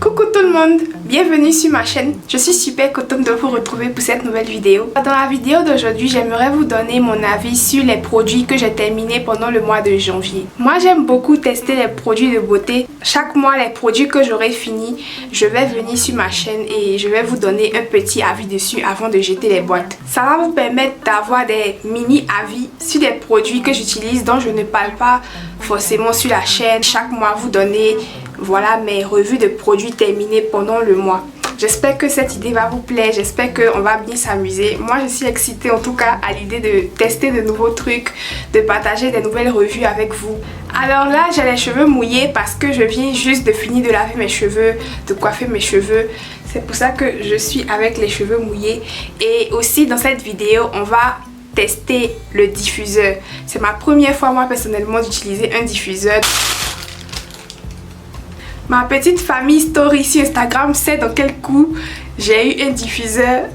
Coucou tout le monde, bienvenue sur ma chaîne. Je suis super contente de vous retrouver pour cette nouvelle vidéo. Dans la vidéo d'aujourd'hui, j'aimerais vous donner mon avis sur les produits que j'ai terminés pendant le mois de janvier. Moi, j'aime beaucoup tester les produits de beauté. Chaque mois, les produits que j'aurai fini, je vais venir sur ma chaîne et je vais vous donner un petit avis dessus avant de jeter les boîtes. Ça va vous permettre d'avoir des mini avis sur des produits que j'utilise dont je ne parle pas forcément sur la chaîne. Chaque mois, vous donner voilà mes revues de produits terminées pendant le mois. J'espère que cette idée va vous plaire, j'espère qu'on va bien s'amuser. Moi je suis excitée en tout cas à l'idée de tester de nouveaux trucs, de partager des nouvelles revues avec vous. Alors là j'ai les cheveux mouillés parce que je viens juste de finir de laver mes cheveux, de coiffer mes cheveux. C'est pour ça que je suis avec les cheveux mouillés. Et aussi dans cette vidéo on va tester le diffuseur. C'est ma première fois moi personnellement d'utiliser un diffuseur. Ma petite famille story sur Instagram sait dans quel coup j'ai eu un diffuseur.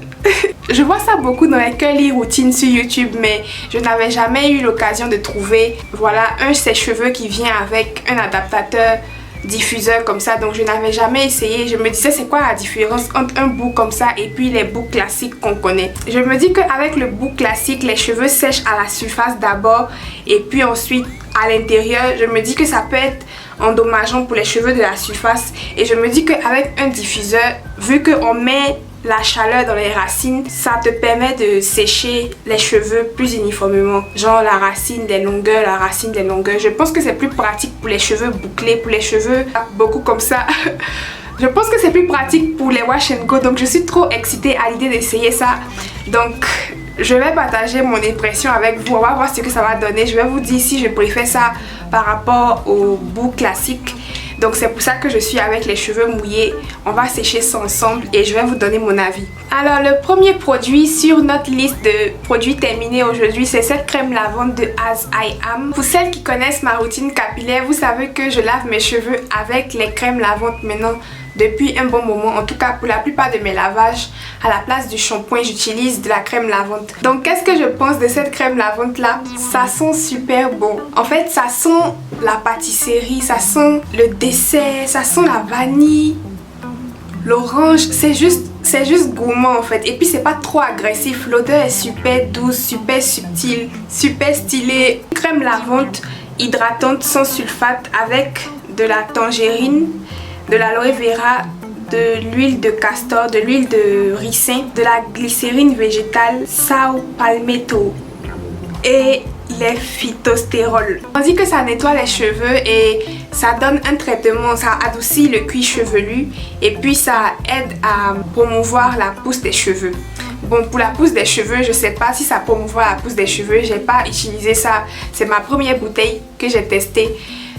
Je vois ça beaucoup dans les curly routines sur YouTube, mais je n'avais jamais eu l'occasion de trouver voilà un sèche-cheveux qui vient avec un adaptateur diffuseur comme ça. Donc je n'avais jamais essayé. Je me disais c'est quoi la différence entre un bout comme ça et puis les bouts classiques qu'on connaît. Je me dis qu'avec le bout classique, les cheveux sèchent à la surface d'abord et puis ensuite à l'intérieur. Je me dis que ça peut être endommageant pour les cheveux de la surface et je me dis qu'avec un diffuseur, vu qu'on met la chaleur dans les racines, ça te permet de sécher les cheveux plus uniformément, genre la racine des longueurs, la racine des longueurs. Je pense que c'est plus pratique pour les cheveux bouclés, pour les cheveux beaucoup comme ça. Je pense que c'est plus pratique pour les wash and go, donc je suis trop excitée à l'idée d'essayer ça. Donc je vais partager mon impression avec vous, on va voir ce que ça va donner. Je vais vous dire si je préfère ça par rapport au bout classique. Donc c'est pour ça que je suis avec les cheveux mouillés. On va sécher ça ensemble et je vais vous donner mon avis. Alors le premier produit sur notre liste de produits terminés aujourd'hui, c'est cette crème lavande de As I Am. Pour celles qui connaissent ma routine capillaire, vous savez que je lave mes cheveux avec les crèmes lavantes maintenant depuis un bon moment. En tout cas pour la plupart de mes lavages, à la place du shampoing, j'utilise de la crème lavante. Donc qu'est-ce que je pense de cette crème lavante là? Ça sent super bon. En fait ça sent la pâtisserie, ça sent le dessert, ça sent la vanille, l'orange. C'est juste gourmand en fait. Et puis c'est pas trop agressif. L'odeur est super douce, super subtile, super stylée. Crème lavante hydratante sans sulfate avec de la tangerine, de l'aloe vera, de l'huile de castor, de l'huile de ricin, de la glycérine végétale, Sao Palmetto et les phytostérols. On dit que ça nettoie les cheveux et ça donne un traitement, ça adoucit le cuir chevelu et puis ça aide à promouvoir la pousse des cheveux. Bon, pour la pousse des cheveux, je sais pas si ça promouvoit la pousse des cheveux, j'ai pas utilisé ça, c'est ma première bouteille que j'ai testée.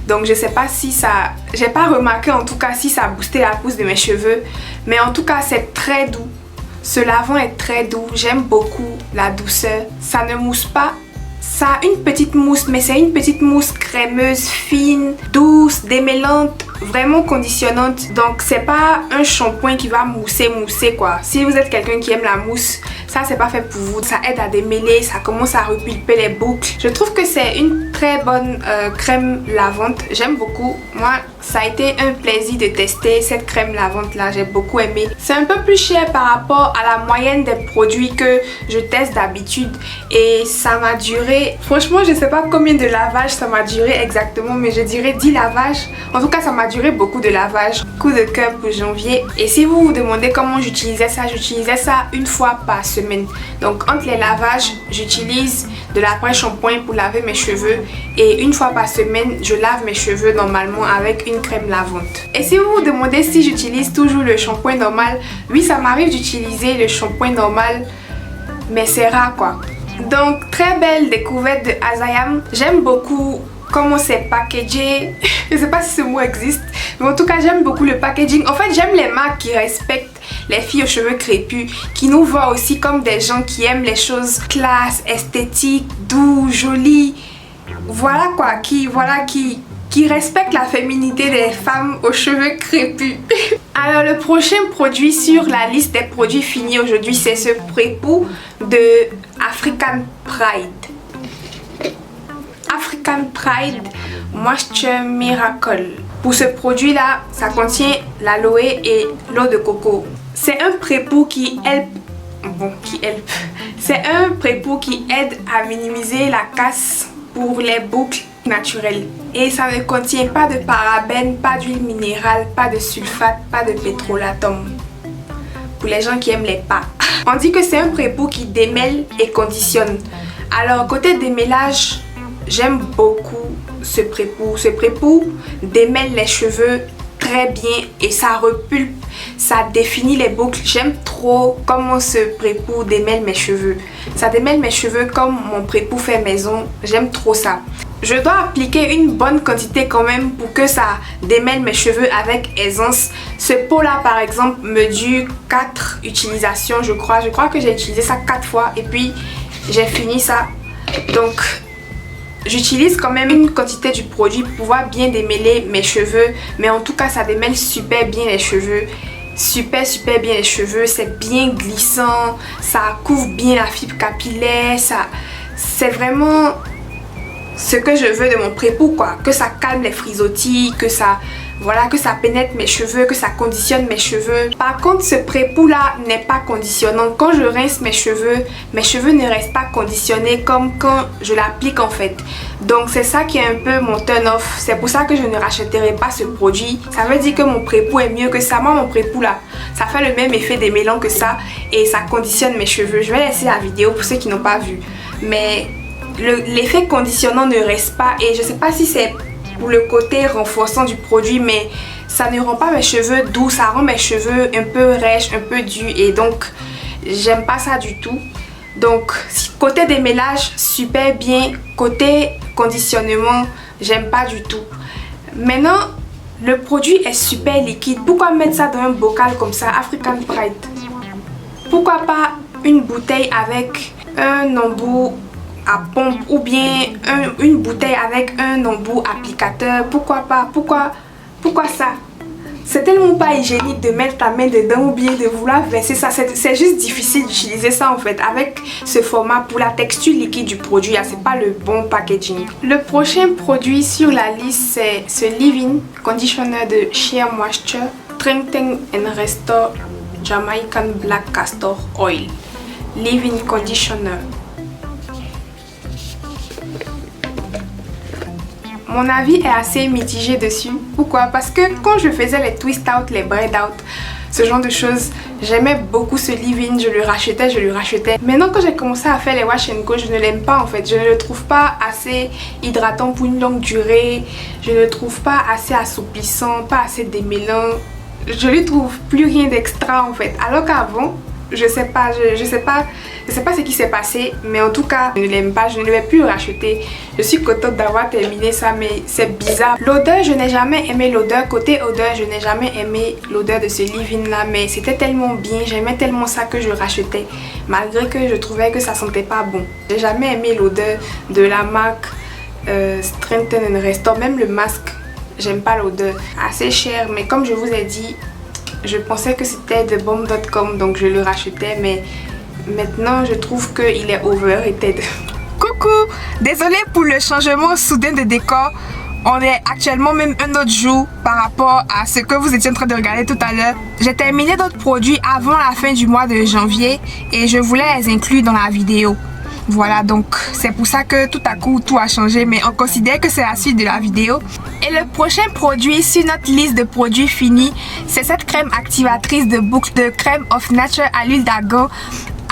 Donc je sais pas si ça... J'ai pas remarqué en tout cas si ça a boosté la pousse de mes cheveux. Mais en tout cas c'est très doux. Ce lavant est très doux. J'aime beaucoup la douceur. Ça ne mousse pas. Ça a une petite mousse, mais c'est une petite mousse crémeuse, fine, douce, démêlante, vraiment conditionnante. Donc c'est pas un shampoing qui va mousser quoi. Si vous êtes quelqu'un qui aime la mousse, ça c'est pas fait pour vous. Ça aide à démêler, ça commence à repulper les boucles. Je trouve que c'est une très bonne crème lavante. J'aime beaucoup. Moi ça a été un plaisir de tester cette crème lavante là, j'ai beaucoup aimé. C'est un peu plus cher par rapport à la moyenne des produits que je teste d'habitude et ça m'a duré, franchement je sais pas combien de lavages ça m'a duré exactement, mais je dirais 10 lavages. En tout cas ça m'a duré beaucoup de lavages. Coup de cœur pour janvier. Et si vous vous demandez comment j'utilisais ça une fois par semaine. Donc entre les lavages j'utilise de l'après-shampoing pour laver mes cheveux et une fois par semaine je lave mes cheveux normalement avec une crème lavante. Et si vous vous demandez si j'utilise toujours le shampoing normal, oui ça m'arrive d'utiliser le shampoing normal mais c'est rare quoi. Donc très belle découverte de As I Am. J'aime beaucoup comment c'est packagé. Je sais pas si ce mot existe, mais en tout cas j'aime beaucoup le packaging. En fait j'aime les marques qui respectent les filles aux cheveux crépus, qui nous voient aussi comme des gens qui aiment les choses classe, esthétiques, doux, jolies. Voilà quoi, qui respectent la féminité des femmes aux cheveux crépus. Alors le prochain produit sur la liste des produits finis aujourd'hui, c'est ce prépoux de African Pride. African Pride Moisture Miracle. Pour ce produit là, ça contient l'aloe et l'eau de coco. C'est un prépou qui C'est un prépou qui aide à minimiser la casse pour les boucles naturelles. Et ça ne contient pas de parabènes, pas d'huile minérale, pas de sulfate, pas de pétrolatum. Pour les gens qui aiment les pas. On dit que c'est un prépou qui démêle et conditionne. Alors côté démêlage, j'aime beaucoup ce prépou. Ce prépou démêle les cheveux très bien et ça repulpe, ça définit les boucles. J'aime trop comment ce prépou démêle mes cheveux. Ça démêle mes cheveux comme mon prépou fait maison. J'aime trop ça. Je dois appliquer une bonne quantité quand même pour que ça démêle mes cheveux avec aisance. Ce pot là par exemple me dure 4 utilisations je crois. Je crois que j'ai utilisé ça 4 fois et puis j'ai fini ça. Donc j'utilise quand même une quantité du produit pour pouvoir bien démêler mes cheveux. Mais en tout cas ça démêle super bien les cheveux. Super bien les cheveux. C'est bien glissant. Ça couvre bien la fibre capillaire. C'est vraiment ce que je veux de mon prépou quoi, que ça calme les frisottis, que ça pénètre mes cheveux, que ça conditionne mes cheveux. Par contre ce prépou là n'est pas conditionnant. Quand je rince mes cheveux ne restent pas conditionnés comme quand je l'applique en fait. Donc c'est ça qui est un peu mon turn off. C'est pour ça que je ne rachèterai pas ce produit. Ça veut dire que mon prépou est mieux que ça. Moi mon prépou là, ça fait le même effet démêlant que ça et ça conditionne mes cheveux. Je vais laisser la vidéo pour ceux qui n'ont pas vu. Mais l'effet conditionnant ne reste pas et je sais pas si c'est pour le côté renforçant du produit mais ça ne rend pas mes cheveux doux, ça rend mes cheveux un peu rêches, un peu durs et donc j'aime pas ça du tout. Donc côté démêlage super bien, côté conditionnement j'aime pas du tout. Maintenant le produit est super liquide, pourquoi mettre ça dans un bocal comme ça, African Pride? Pourquoi pas une bouteille avec un embout à pompe ou bien une bouteille avec un embout applicateur? Pourquoi pas? Pourquoi ça? C'est tellement pas hygiénique de mettre ta main dedans ou bien de vouloir verser ça. C'est juste difficile d'utiliser ça en fait avec ce format pour la texture liquide du produit. C'est pas le bon packaging. Le prochain produit sur la liste c'est ce Leave-In Conditioner de Sheer Moisture Strengthen and Restore Jamaican Black Castor Oil. Leave-In Conditioner. Mon avis est assez mitigé dessus. Pourquoi? Parce que quand je faisais les twist out, les braid out, ce genre de choses, j'aimais beaucoup ce leave-in, je le rachetais. Maintenant quand j'ai commencé à faire les wash and go, je ne l'aime pas en fait. Je ne le trouve pas assez hydratant pour une longue durée. Je ne le trouve pas assez assouplissant, pas assez démêlant. Je lui trouve plus rien d'extra en fait. Alors qu'avant, je sais pas ce qui s'est passé, mais en tout cas je ne l'aime pas, je ne vais plus le racheter. Je suis contente d'avoir terminé ça, mais c'est bizarre. L'odeur, je n'ai jamais aimé l'odeur. Côté odeur, je n'ai jamais aimé l'odeur de ce leave-in là, mais c'était tellement bien, j'aimais tellement ça que je le rachetais, malgré que je trouvais que ça sentait pas bon. J'ai jamais aimé l'odeur de la marque Strengthen and Restore, même le masque, j'aime pas l'odeur. Assez cher, mais comme je vous ai dit, je pensais que c'était de bomb.com donc je le rachetais, mais maintenant je trouve qu'il est overrated. Coucou, désolée pour le changement soudain de décor. On est actuellement même un autre jour par rapport à ce que vous étiez en train de regarder tout à l'heure. J'ai terminé d'autres produits avant la fin du mois de janvier et je voulais les inclure dans la vidéo. Voilà, donc c'est pour ça que tout à coup tout a changé, mais on considère que c'est la suite de la vidéo. Et le prochain produit sur notre liste de produits finis, c'est cette crème activatrice de boucle de crème of nature à l'huile d'argan.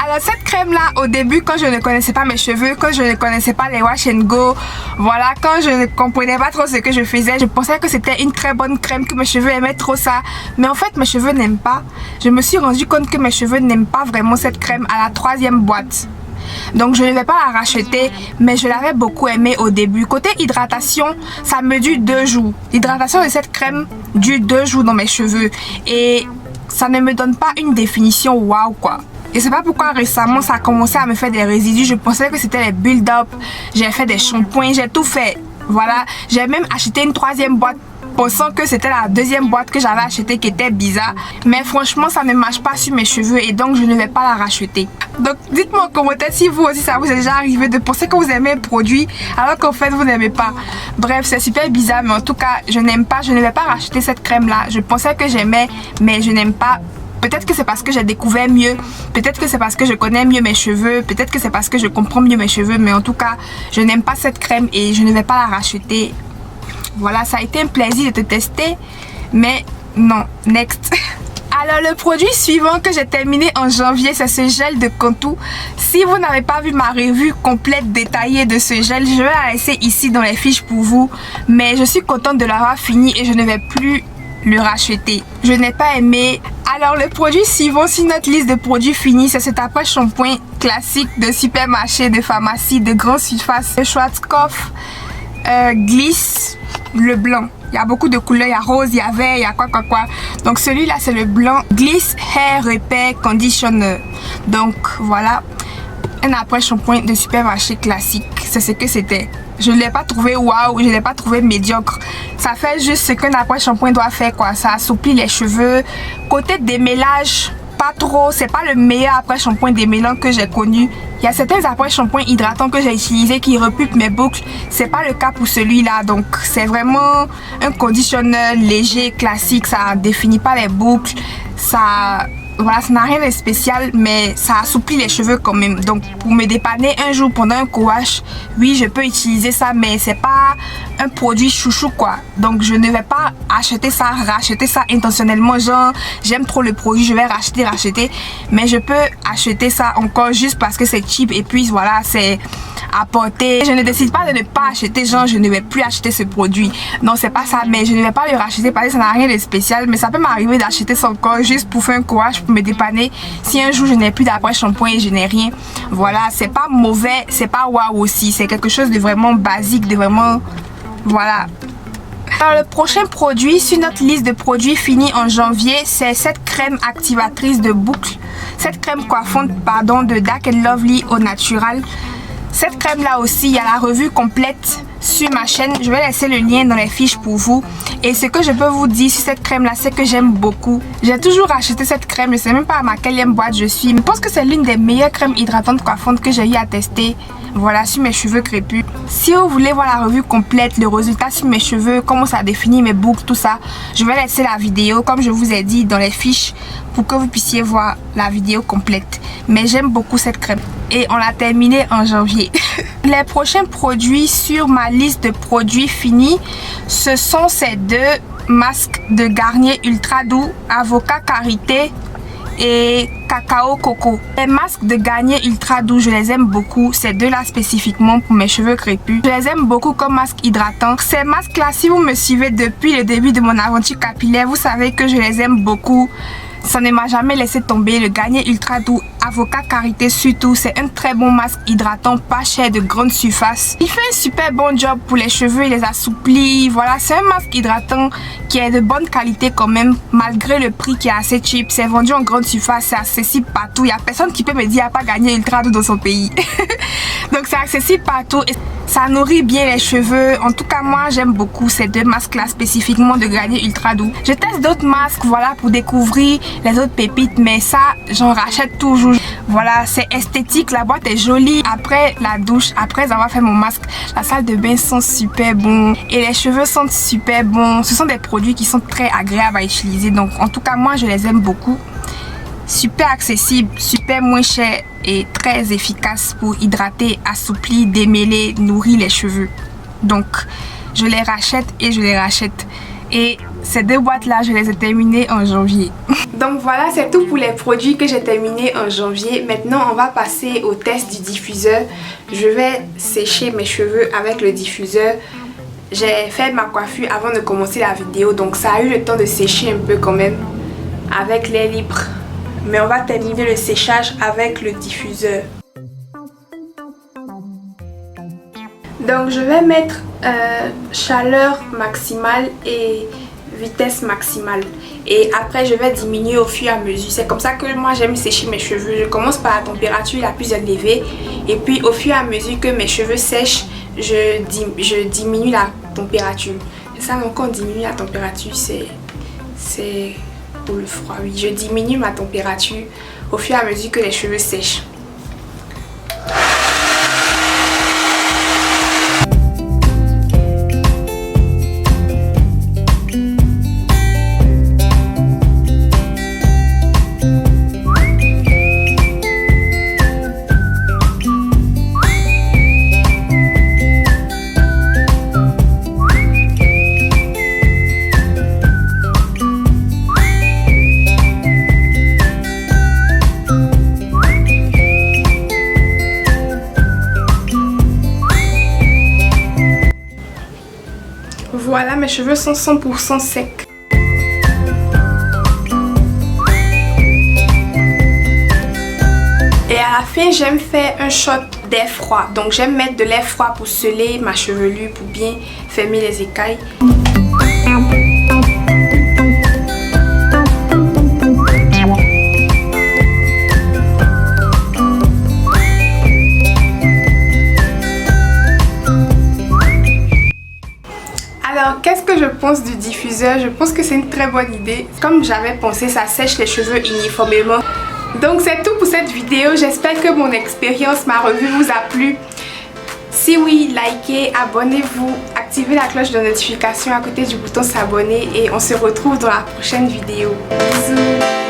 Alors cette crème là, au début quand je ne connaissais pas mes cheveux, quand je ne connaissais pas les wash and go, voilà, quand je ne comprenais pas trop ce que je faisais, je pensais que c'était une très bonne crème, que mes cheveux aimaient trop ça. Mais en fait mes cheveux n'aiment pas. Je me suis rendu compte que mes cheveux n'aiment pas vraiment cette crème à la 3e boîte. Donc je ne vais pas la racheter, mais je l'avais beaucoup aimé au début. Côté hydratation, ça me dure 2 jours. L'hydratation de cette crème dure 2 jours dans mes cheveux et ça ne me donne pas une définition waouh quoi. Et c'est pas pourquoi récemment ça a commencé à me faire des résidus. Je pensais que c'était les build-up. J'ai fait des shampoings, j'ai tout fait. Voilà, j'ai même acheté une 3e boîte pensant que c'était la deuxième boîte que j'avais achetée qui était bizarre. Mais franchement, ça ne marche pas sur mes cheveux et donc je ne vais pas la racheter. Donc dites-moi en commentaire si vous aussi ça vous est déjà arrivé de penser que vous aimez un produit alors qu'en fait vous n'aimez pas. Bref, c'est super bizarre, mais en tout cas, je n'aime pas, je ne vais pas racheter cette crème là. Je pensais que j'aimais, mais je n'aime pas. Peut-être que c'est parce que j'ai découvert mieux, peut-être que c'est parce que je connais mieux mes cheveux, peut-être que c'est parce que je comprends mieux mes cheveux, mais en tout cas, je n'aime pas cette crème et je ne vais pas la racheter. Voilà, ça a été un plaisir de te tester, mais non, next. Alors le produit suivant que j'ai terminé en janvier, c'est ce gel de contour. Si vous n'avez pas vu ma revue complète détaillée de ce gel, je vais la laisser ici dans les fiches pour vous. Mais je suis contente de l'avoir fini et je ne vais plus le racheter. Je n'ai pas aimé. Alors le produit suivant sur notre liste de produits finis, c'est cet après-shampoing classique de supermarché, de pharmacie, de grande surface. Le Schwarzkopf Glisse, le blanc. Il y a beaucoup de couleurs, il y a rose, il y a vert, il y a quoi. Donc celui-là c'est le blanc Gliss Hair Repair Conditioner. Donc voilà, un après-shampoing de supermarché classique. C'est ce que c'était. Je ne l'ai pas trouvé waouh, je ne l'ai pas trouvé médiocre. Ça fait juste ce qu'un après-shampoing doit faire quoi. Ça assouplit les cheveux. Côté démêlage, pas trop. C'est pas le meilleur après-shampoing démêlant que j'ai connu. Il y a certains après-shampoings hydratants que j'ai utilisés qui repupent mes boucles. C'est pas le cas pour celui-là. Donc c'est vraiment un conditionneur léger, classique. Ça définit pas les boucles. Voilà, ça n'a rien de spécial, mais ça assouplit les cheveux quand même. Donc pour me dépanner un jour pendant un co-wash, oui, je peux utiliser ça, mais c'est pas un produit chouchou quoi. Donc je ne vais pas acheter ça, racheter ça intentionnellement, genre j'aime trop le produit, je vais racheter. Mais je peux acheter ça encore juste parce que c'est cheap et puis voilà, c'est à porter. Je ne décide pas de ne pas acheter, genre je ne vais plus acheter ce produit. Non, c'est pas ça, mais je ne vais pas le racheter parce que ça n'a rien de spécial. Mais ça peut m'arriver d'acheter ça encore juste pour faire un co-wash, pour me dépanner. Si un jour je n'ai plus d'après-shampoing et je n'ai rien, voilà, c'est pas mauvais, c'est pas waouh aussi. C'est quelque chose de vraiment basique, de vraiment... Voilà. Alors le prochain produit sur notre liste de produits finis en janvier, c'est cette crème activatrice de boucle. Cette crème coiffante, pardon, de Dark & Lovely au naturel. Cette crème là aussi, il y a la revue complète sur ma chaîne. Je vais laisser le lien dans les fiches pour vous. Et ce que je peux vous dire sur cette crème là, c'est que j'aime beaucoup. J'ai toujours acheté cette crème, je sais même pas à ma quelle boîte je suis. Je pense que c'est l'une des meilleures crèmes hydratantes coiffantes que j'ai eu à tester. Voilà, sur mes cheveux crépus. Si vous voulez voir la revue complète, le résultat sur mes cheveux, comment ça définit mes boucles, tout ça, je vais laisser la vidéo, comme je vous ai dit, dans les fiches pour que vous puissiez voir la vidéo complète. Mais j'aime beaucoup cette crème. Et on l'a terminée en janvier. Les prochains produits sur ma liste de produits finis, ce sont ces deux masques de Garnier Ultra Doux, Avocat Karité et Cacao Coco. Les masques de Garnier Ultra Doux, je les aime beaucoup. Ces deux-là spécifiquement pour mes cheveux crépus. Je les aime beaucoup comme masque hydratant. Ces masques-là, si vous me suivez depuis le début de mon aventure capillaire, vous savez que je les aime beaucoup. Ça ne m'a jamais laissé tomber. Le Garnier Ultra Doux Avocat Karité surtout, c'est un très bon masque hydratant, pas cher, de grande surface. Il fait un super bon job pour les cheveux, il les assouplit. Voilà, c'est un masque hydratant qui est de bonne qualité quand même, malgré le prix qui est assez cheap. C'est vendu en grande surface, c'est accessible partout. Il n'y a personne qui peut me dire qu'il n'y a pas Garnier Ultra Doux dans son pays. Donc c'est accessible partout et ça nourrit bien les cheveux. En tout cas, moi j'aime beaucoup ces deux masques là spécifiquement de Garnier Ultra Doux. Je teste d'autres masques, voilà, pour découvrir les autres pépites, mais ça j'en rachète toujours. Voilà, c'est esthétique, la boîte est jolie. Après la douche, après avoir fait mon masque, la salle de bain sent super bon et les cheveux sentent super bon. Ce sont des produits qui sont très agréables à utiliser, donc en tout cas moi je les aime beaucoup. Super accessible, super moins cher et très efficace pour hydrater, assouplir, démêler, nourrir les cheveux. Donc je les rachète et je les rachète. Et ces deux boîtes là, je les ai terminées en janvier. Donc voilà, c'est tout pour les produits que j'ai terminés en janvier. Maintenant on va passer au test du diffuseur. Je vais sécher mes cheveux avec le diffuseur. J'ai fait ma coiffure avant de commencer la vidéo, donc ça a eu le temps de sécher un peu quand même avec l'air libre. Mais on va terminer le séchage avec le diffuseur. Donc je vais mettre chaleur maximale et vitesse maximale. Et après je vais diminuer au fur et à mesure. C'est comme ça que moi j'aime sécher mes cheveux. Je commence par la température la plus élevée. Et puis au fur et à mesure que mes cheveux sèchent, je diminue la température. Ça donc on diminue la température, c'est pour le froid. Oui, je diminue ma température au fur et à mesure que les cheveux sèchent. Voilà, mes cheveux sont 100% secs. Et à la fin, j'aime faire un shot d'air froid. Donc j'aime mettre de l'air froid pour sceller ma chevelure, pour bien fermer les écailles. Alors, qu'est-ce que je pense du diffuseur? Je pense que c'est une très bonne idée. Comme j'avais pensé, ça sèche les cheveux uniformément. Donc, c'est tout pour cette vidéo. J'espère que mon expérience, ma revue vous a plu. Si oui, likez, abonnez-vous, activez la cloche de notification à côté du bouton s'abonner et on se retrouve dans la prochaine vidéo. Bisous!